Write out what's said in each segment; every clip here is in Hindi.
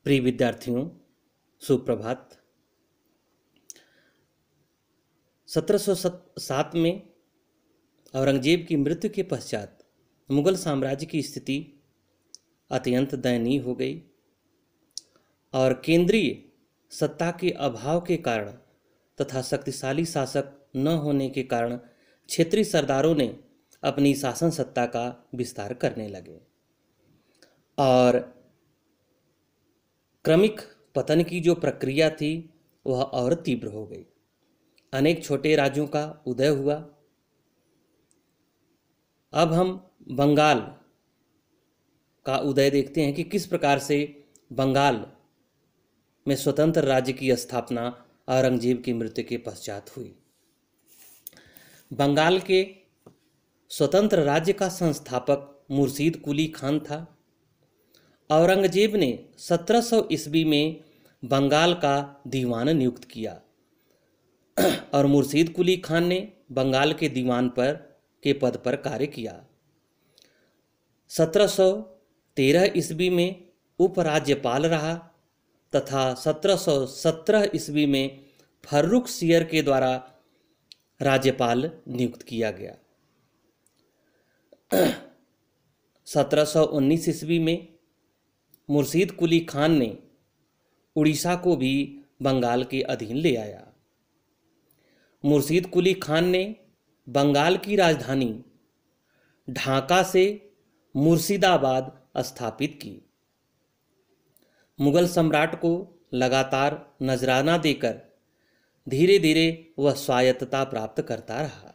प्रिय विद्यार्थियों, सुप्रभात। 1707 में औरंगजेब की मृत्यु के पश्चात मुगल साम्राज्य की स्थिति अत्यंत दयनीय हो गई और केंद्रीय सत्ता के अभाव के कारण तथा शक्तिशाली शासक न होने के कारण क्षेत्रीय सरदारों ने अपनी शासन सत्ता का विस्तार करने लगे और क्रमिक पतन की जो प्रक्रिया थी वह और तीव्र हो गई। अनेक छोटे राज्यों का उदय हुआ। अब हम बंगाल का उदय देखते हैं कि किस प्रकार से बंगाल में स्वतंत्र राज्य की स्थापना औरंगजेब की मृत्यु के पश्चात हुई। बंगाल के स्वतंत्र राज्य का संस्थापक मुर्शीद कुली खान था। औरंगजेब ने 1700 ईस्वी में बंगाल का दीवान नियुक्त किया और मुर्शीद कुली खान ने बंगाल के दीवान के पद पर कार्य किया। 1713 ईस्वी में उपराज्यपाल रहा तथा 1717 ईस्वी में फर्रुखसियर के द्वारा राज्यपाल नियुक्त किया गया। 1719 ईस्वी में मुर्शीद कुली खान ने उड़ीसा को भी बंगाल के अधीन ले आया। मुर्शीद कुली खान ने बंगाल की राजधानी ढाका से मुर्शिदाबाद स्थापित की। मुगल सम्राट को लगातार नजराना देकर धीरे धीरे वह स्वायत्तता प्राप्त करता रहा।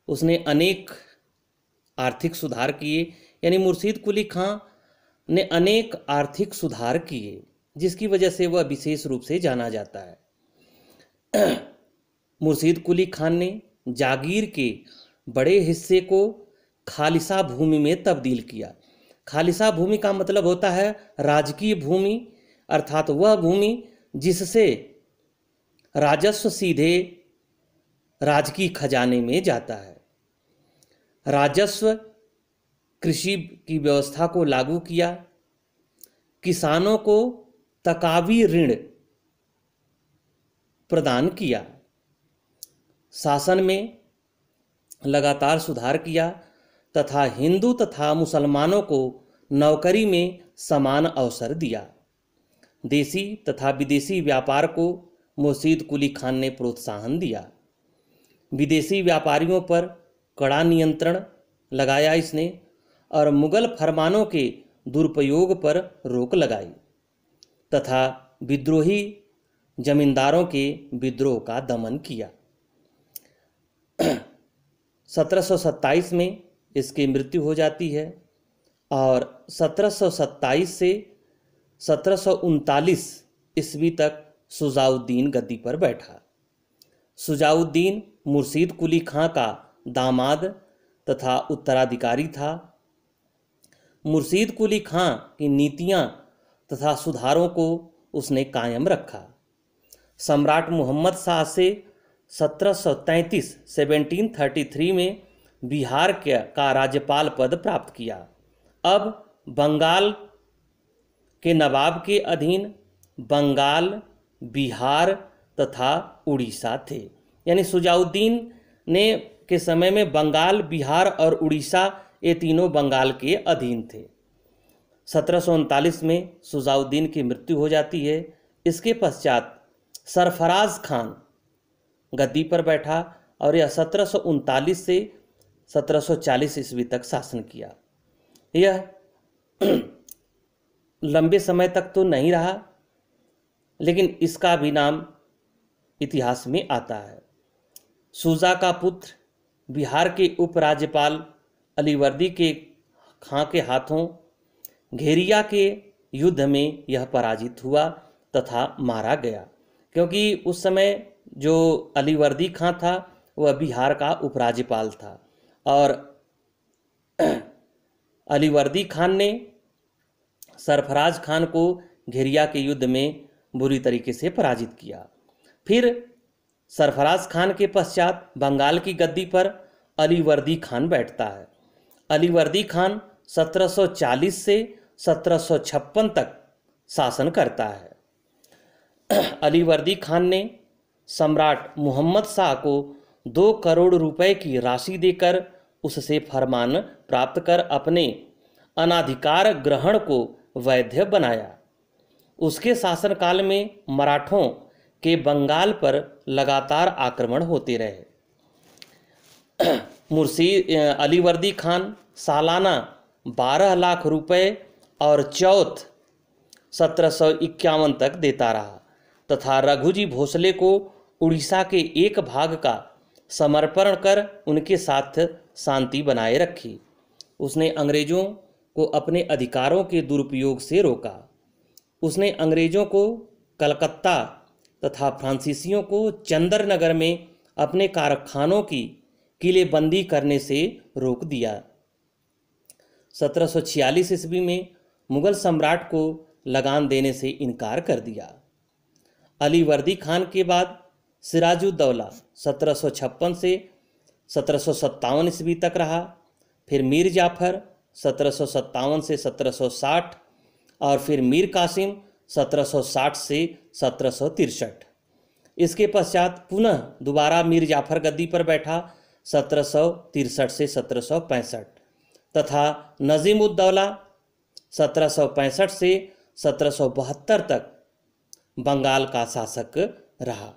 उसने अनेक आर्थिक सुधार किए, यानी मुर्शीद कुली खान ने अनेक आर्थिक सुधार किए जिसकी वजह से वह विशेष रूप से जाना जाता है। मुर्शीद कुली खान ने जागीर के बड़े हिस्से को खालिसा भूमि में तब्दील किया। खालिसा भूमि का मतलब होता है राजकीय भूमि, अर्थात वह भूमि जिससे राजस्व सीधे राजकीय खजाने में जाता है। राजस्व कृषि की व्यवस्था को लागू किया। किसानों को तकावी ऋण प्रदान किया। शासन में लगातार सुधार किया तथा हिंदू तथा मुसलमानों को नौकरी में समान अवसर दिया। देसी तथा विदेशी व्यापार को मुर्शीद कुली खान ने प्रोत्साहन दिया। विदेशी व्यापारियों पर कड़ा नियंत्रण लगाया इसने और मुगल फरमानों के दुरुपयोग पर रोक लगाई तथा विद्रोही जमींदारों के विद्रोह का दमन किया। 1727 में इसकी मृत्यु हो जाती है और 1727 से 1739 ईस्वी तक शुजाउद्दीन गद्दी पर बैठा। शुजाउद्दीन मुर्शीद कुली खान का दामाद तथा उत्तराधिकारी था। मुर्शीद कुली खान की नीतियां तथा सुधारों को उसने कायम रखा। सम्राट मोहम्मद शाह से 1733 में बिहार का राज्यपाल पद प्राप्त किया। अब बंगाल के नवाब के अधीन बंगाल, बिहार तथा उड़ीसा थे। यानी शुजाउद्दीन ने के समय में बंगाल, बिहार और उड़ीसा ये तीनों बंगाल के अधीन थे। 1739 में शुजाउद्दीन की मृत्यु हो जाती है। इसके पश्चात सरफराज खान गद्दी पर बैठा और यह 1739 से 1740 ईस्वी तक शासन किया। यह लंबे समय तक तो नहीं रहा, लेकिन इसका भी नाम इतिहास में आता है। शुजा का पुत्र बिहार के उपराज्यपाल अलीवर्दी के खां के हाथों घेरिया के युद्ध में यह पराजित हुआ तथा मारा गया, क्योंकि उस समय जो अलीवर्दी खां था वह बिहार का उपराज्यपाल था और अलीवर्दी खान ने सरफराज खान को घेरिया के युद्ध में बुरी तरीके से पराजित किया। फिर सरफराज खान के पश्चात बंगाल की गद्दी पर अलीवर्दी खान बैठता है। अलीवर्दी खान 1740 से 1756 तक शासन करता है। अलीवर्दी खान ने सम्राट मोहम्मद शाह को 2 करोड़ रुपए की राशि देकर उससे फरमान प्राप्त कर अपने अनाधिकार ग्रहण को वैध बनाया। उसके शासनकाल में मराठों के बंगाल पर लगातार आक्रमण होते रहे। मुर्शीद अलीवर्दी खान सालाना 12 लाख रुपए और चौथ 1751 तक देता रहा तथा रघुजी भोसले को उड़ीसा के एक भाग का समर्पण कर उनके साथ शांति बनाए रखी। उसने अंग्रेजों को अपने अधिकारों के दुरुपयोग से रोका। उसने अंग्रेजों को कलकत्ता तथा फ्रांसीसियों को चंदरनगर में अपने कारखानों की किलेबंदी करने से रोक दिया। 1746 ईस्वी में मुगल सम्राट को लगान देने से इनकार कर दिया। अलीवर्दी खान के बाद सिराजुद्दौला 1756 से 1757 ईस्वी तक रहा। फिर मीर जाफर 1757 से 1760 और फिर मीर कासिम 1760 से 1763। इसके पश्चात पुनः दोबारा मीर जाफर गद्दी पर बैठा 1763 से 1765 तथा नजीमुद्दौला 1765 से 1772 तक बंगाल का शासक रहा।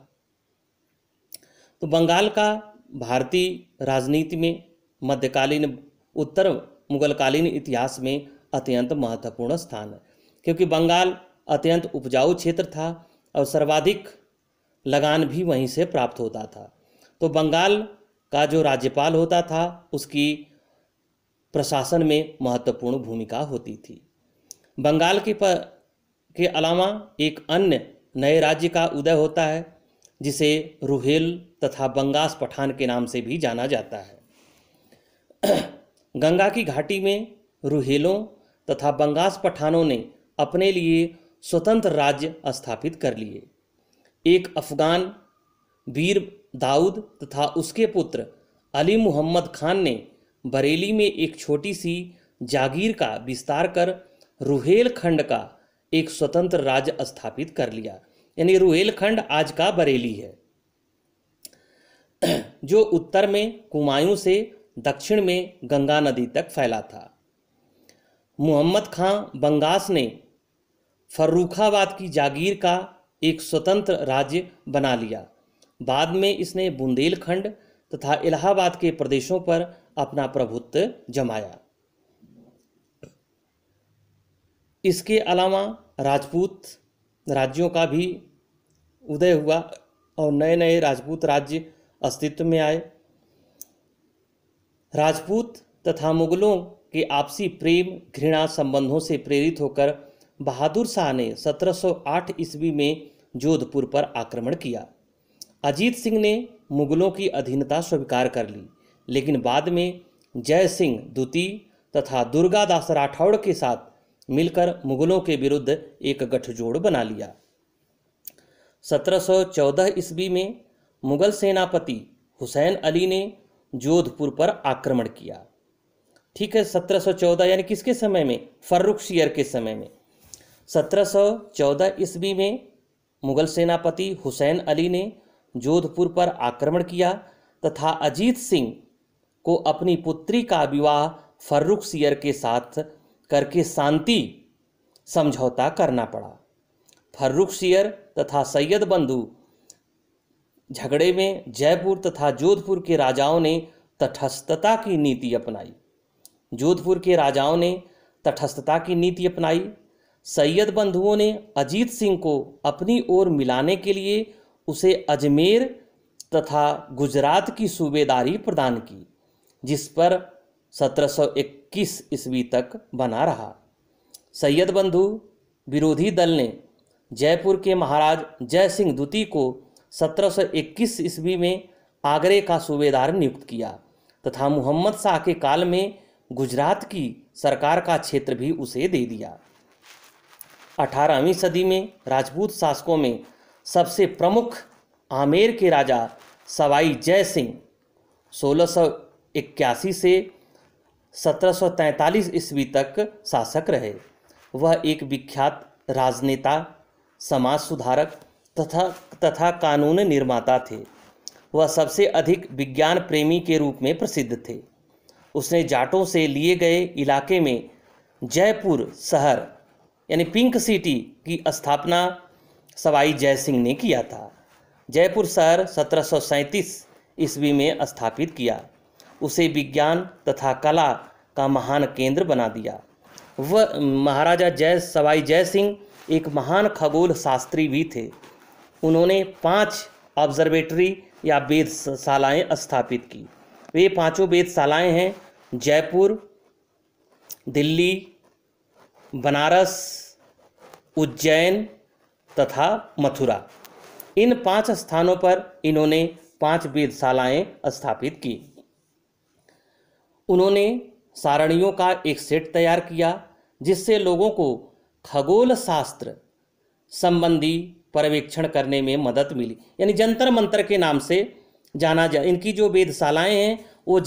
तो बंगाल का भारतीय राजनीति में मध्यकालीन उत्तर मुगलकालीन इतिहास में अत्यंत महत्वपूर्ण स्थान है, क्योंकि बंगाल अत्यंत उपजाऊ क्षेत्र था और सर्वाधिक लगान भी वहीं से प्राप्त होता था। तो बंगाल का जो राज्यपाल होता था उसकी प्रशासन में महत्वपूर्ण भूमिका होती थी। बंगाल के अलावा एक अन्य नए राज्य का उदय होता है जिसे रुहेल तथा बंगास पठान के नाम से भी जाना जाता है। गंगा की घाटी में रुहेलों तथा बंगास पठानों ने अपने लिए स्वतंत्र राज्य स्थापित कर लिए। एक अफगान वीर दाऊद तथा उसके पुत्र अली मुहम्मद खान ने बरेली में एक छोटी सी जागीर का विस्तार कर रुहेल खंड का एक स्वतंत्र राज्य स्थापित कर लिया। यानी रुहेल खंड आज का बरेली है, जो उत्तर में कुमायूं से दक्षिण में गंगा नदी तक फैला था। मुहम्मद खां बंगास ने फर्रुखाबाद की जागीर का एक स्वतंत्र राज्य बना लिया। बाद में इसने बुंदेलखंड तथा इलाहाबाद के प्रदेशों पर अपना प्रभुत्व जमाया। इसके अलावा राजपूत राज्यों का भी उदय हुआ और नए नए राजपूत राज्य अस्तित्व में आए। राजपूत तथा मुगलों के आपसी प्रेम घृणा संबंधों से प्रेरित होकर बहादुर शाह ने 1708 ईस्वी में जोधपुर पर आक्रमण किया। अजीत सिंह ने मुगलों की अधीनता स्वीकार कर ली, लेकिन बाद में जय सिंह द्वितीय तथा दुर्गादास राठौड़ के साथ मिलकर मुगलों के विरुद्ध एक गठजोड़ बना लिया। 1714 ईस्वी में मुगल सेनापति हुसैन अली ने जोधपुर पर आक्रमण किया। ठीक है, 1714 यानी किसके समय में? फर्रुखसियर के समय में। 1714 ईस्वी में मुगल सेनापति हुसैन अली ने जोधपुर पर आक्रमण किया तथा अजीत सिंह को अपनी पुत्री का विवाह फर्रुखसियर के साथ करके शांति समझौता करना पड़ा। फर्रुखसियर तथा सैयद बंधु झगड़े में जयपुर तथा जोधपुर के राजाओं ने तटस्थता की नीति अपनाई। जोधपुर के राजाओं ने तटस्थता की नीति अपनाई। सैयद बंधुओं ने अजीत सिंह को अपनी ओर मिलाने के लिए उसे अजमेर तथा गुजरात की सूबेदारी प्रदान की, जिस पर 1721 ईस्वी तक बना रहा। सैयद बंधु विरोधी दल ने जयपुर के महाराज जय सिंह द्वितीय को 1721 ईस्वी में आगरे का सूबेदार नियुक्त किया तथा मुहम्मद शाह के काल में गुजरात की सरकार का क्षेत्र भी उसे दे दिया। 18वीं सदी में राजपूत शासकों में सबसे प्रमुख आमेर के राजा सवाई जय सिंह 1681 से 1743 ईस्वी तक शासक रहे। वह एक विख्यात राजनेता, समाज सुधारक तथा कानून निर्माता थे। वह सबसे अधिक विज्ञान प्रेमी के रूप में प्रसिद्ध थे। उसने जाटों से लिए गए इलाके में जयपुर शहर यानी पिंक सिटी की स्थापना सवाई जय सिंह ने किया था। जयपुर शहर 1737 ईस्वी में स्थापित किया। उसे विज्ञान तथा कला का महान केंद्र बना दिया। वह महाराजा सवाई जय सिंह एक महान खगोल शास्त्री भी थे। उन्होंने 5 ऑब्जर्वेटरी या वेधशालाएं स्थापित की। वे 5 वेधशालाएं हैं जयपुर, दिल्ली, बनारस, उज्जैन तथा मथुरा। इन 5 स्थानों पर इन्होंने 5 वेधशालाएं स्थापित की। उन्होंने सारणियों का एक सेट तैयार किया जिससे लोगों को खगोल शास्त्र संबंधी पर्यवेक्षण करने में मदद मिली। यानी जंतर मंतर के नाम से जाना जा। इनकी जो वेधशालाएं हैं वो